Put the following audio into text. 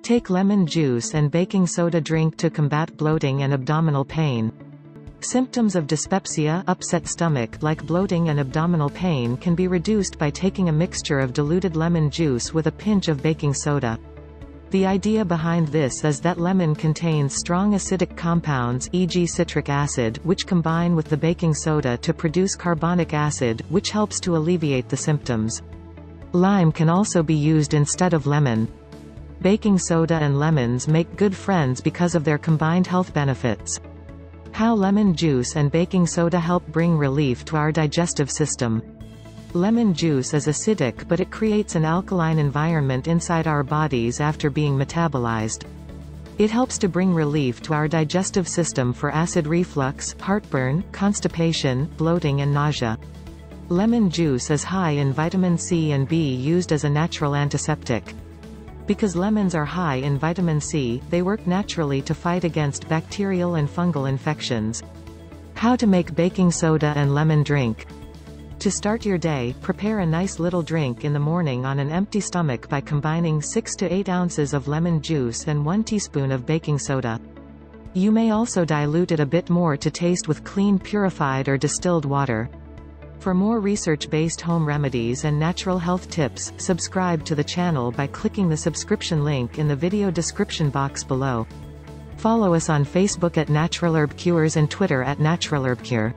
Take lemon juice and baking soda drink to combat bloating and abdominal pain. Symptoms of dyspepsia, upset stomach like bloating and abdominal pain can be reduced by taking a mixture of diluted lemon juice with a pinch of baking soda. The idea behind this is that lemon contains strong acidic compounds, e.g. citric acid, which combine with the baking soda to produce carbonic acid, which helps to alleviate the symptoms. Lime can also be used instead of lemon. Baking soda and lemons make good friends because of their combined health benefits. How lemon juice and baking soda help bring relief to our digestive system. Lemon juice is acidic, but it creates an alkaline environment inside our bodies after being metabolized. It helps to bring relief to our digestive system for acid reflux, heartburn, constipation, bloating and nausea. Lemon juice is high in vitamin C and B, used as a natural antiseptic. Because lemons are high in vitamin C, they work naturally to fight against bacterial and fungal infections. How to make baking soda and lemon drink. To start your day, prepare a nice little drink in the morning on an empty stomach by combining 6 to 8 ounces of lemon juice and 1 teaspoon of baking soda. You may also dilute it a bit more to taste with clean purified or distilled water. For more research-based home remedies and natural health tips, subscribe to the channel by clicking the subscription link in the video description box below. Follow us on Facebook at Natural Herb Cures and Twitter at Natural Herb Cure.